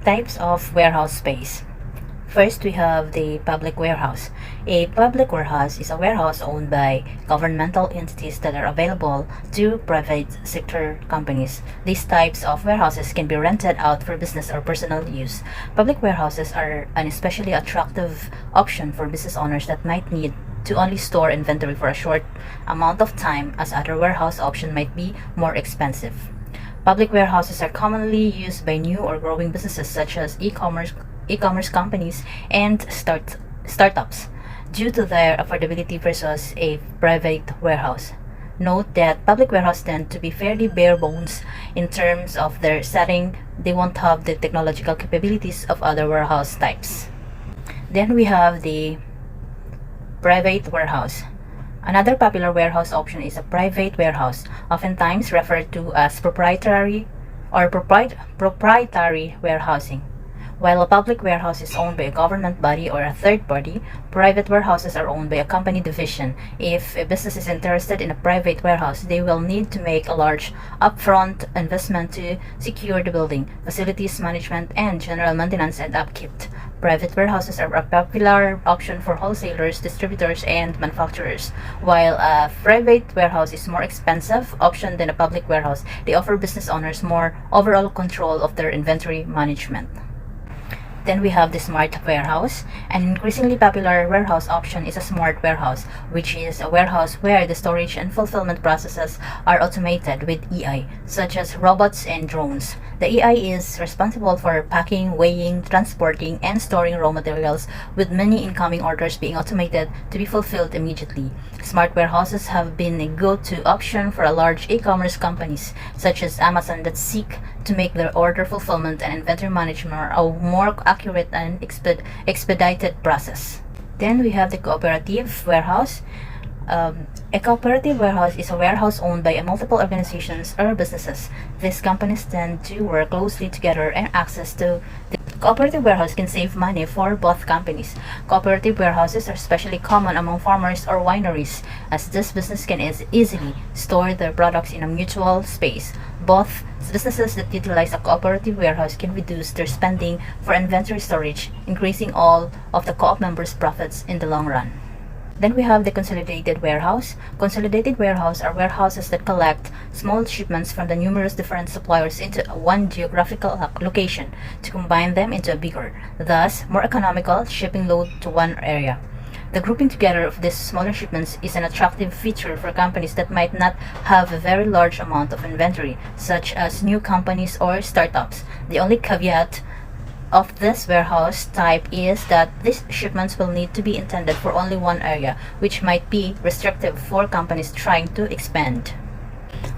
Types of warehouse space. First, we have the public warehouse. A public warehouse is a warehouse owned by governmental entities that are available to private sector companies. These types of warehouses can be rented out for business or personal use. Public warehouses are an especially attractive option for business owners that might need to only store inventory for a short amount of time, as other warehouse option might be more expensive. Public warehouses are commonly used by new or growing businesses such as e-commerce companies and startups due to their affordability versus a private warehouse. Note that public warehouses tend to be fairly bare bones in terms of their setting. They won't have the technological capabilities of other warehouse types. Then we have the private warehouse. Another popular warehouse option is a private warehouse, oftentimes referred to as proprietary warehousing. While a public warehouse is owned by a government body or a third party, private warehouses are owned by a company division. If a business is interested in a private warehouse, they will need to make a large upfront investment to secure the building, facilities management, and general maintenance and upkeep. Private warehouses are a popular option for wholesalers, distributors, and manufacturers. While a private warehouse is more expensive option than a public warehouse, they offer business owners more overall control of their inventory management. Then we have the smart warehouse. An increasingly popular warehouse option is a smart warehouse, which is a warehouse where the storage and fulfillment processes are automated with AI, such as robots and drones. The AI is responsible for packing, weighing, transporting, and storing raw materials, with many incoming orders being automated to be fulfilled immediately. Smart warehouses have been a go-to option for large e-commerce companies, such as Amazon, that seek to make their order fulfillment and inventory management a more accurate and expedited process. Then we have the cooperative warehouse. A cooperative warehouse is a warehouse owned by multiple organizations or businesses. These companies tend to work closely together, and access to the cooperative warehouse can save money for both companies. Cooperative warehouses are especially common among farmers or wineries, as this business can easily store their products in a mutual space. Both businesses that utilize a cooperative warehouse can reduce their spending for inventory storage, increasing all of the co-op members' profits in the long run. Then we have the consolidated warehouse. Consolidated warehouse are warehouses that collect small shipments from the numerous different suppliers into one geographical location to combine them into a bigger, thus more economical shipping load to one area. The grouping together of these smaller shipments is an attractive feature for companies that might not have a very large amount of inventory, such as new companies or startups. The only caveat of this warehouse type is that these shipments will need to be intended for only one area, which might be restrictive for companies trying to expand.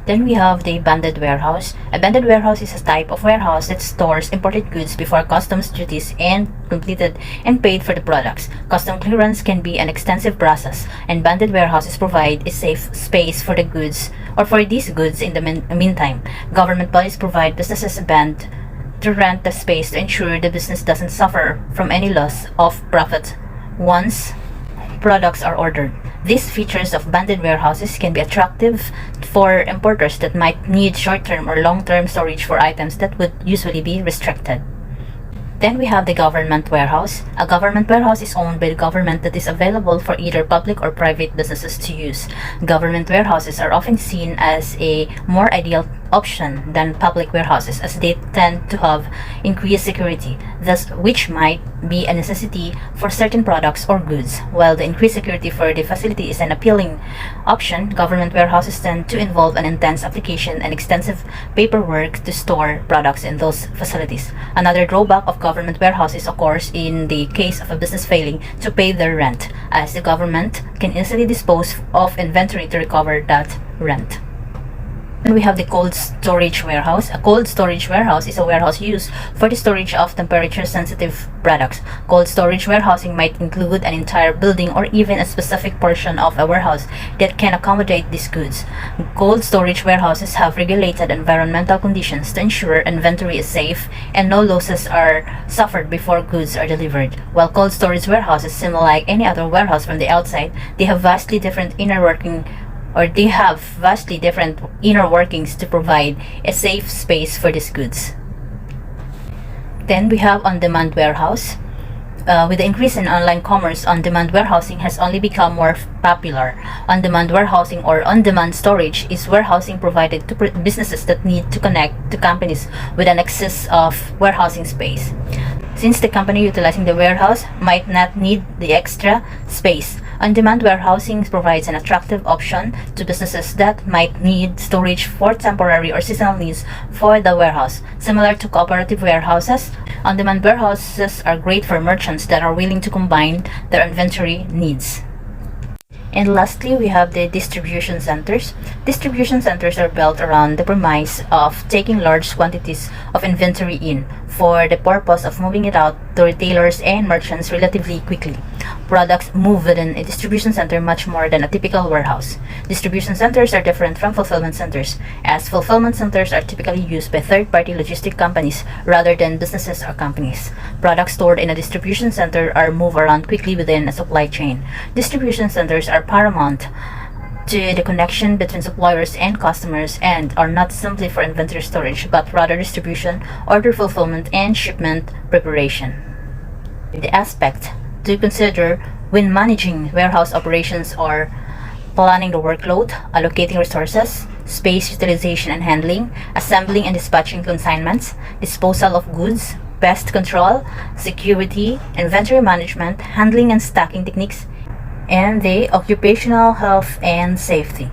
Then we have the banded warehouse. A banded warehouse is a type of warehouse that stores imported goods before customs duties and completed and paid for the products. Custom clearance can be an extensive process, and banded warehouses provide a safe space for the goods or for these goods in the meantime. Government bodies provide businesses a band to rent the space to ensure the business doesn't suffer from any loss of profit once products are ordered. These features of banded warehouses can be attractive for importers that might need short-term or long-term storage for items that would usually be restricted. Then we have the government warehouse. A government warehouse is owned by the government that is available for either public or private businesses to use. Government warehouses are often seen as a more ideal option than public warehouses, as they tend to have increased security, thus which might be a necessity for certain products or goods. While the increased security for the facility is an appealing option, government warehouses tend to involve an intense application and extensive paperwork to store products in those facilities. Another drawback of government warehouses occurs in the case of a business failing to pay their rent, as the government can easily dispose of inventory to recover that rent. And we have the cold storage warehouse. A cold storage warehouse is a warehouse used for the storage of temperature-sensitive products. Cold storage warehousing might include an entire building or even a specific portion of a warehouse that can accommodate these goods. Cold storage warehouses have regulated environmental conditions to ensure inventory is safe and no losses are suffered before goods are delivered. While cold storage warehouses seem like any other warehouse from the outside, they have vastly different inner workings to provide a safe space for these goods. Then we have on-demand warehouse. With the increase in online commerce, on-demand warehousing has only become more popular. On-demand warehousing or on-demand storage is warehousing provided to businesses that need to connect to companies with an excess of warehousing space. Since the company utilizing the warehouse might not need the extra space, on-demand warehousing provides an attractive option to businesses that might need storage for temporary or seasonal needs for the warehouse. Similar to cooperative warehouses, on-demand warehouses are great for merchants that are willing to combine their inventory needs. And lastly, we have the distribution centers. Distribution centers are built around the premise of taking large quantities of inventory in for the purpose of moving it out to retailers and merchants relatively quickly. Products move within a distribution center much more than a typical warehouse. Distribution centers are different from fulfillment centers, as fulfillment centers are typically used by third-party logistic companies rather than businesses or companies. Products stored in a distribution center are moved around quickly within a supply chain. Distribution centers are paramount to the connection between suppliers and customers and are not simply for inventory storage but rather distribution, order fulfillment, and shipment preparation. The aspect to consider when managing warehouse operations are planning the workload, allocating resources, space utilization and handling, assembling and dispatching consignments, disposal of goods, pest control, security, inventory management, handling and stocking techniques, and the occupational health and safety.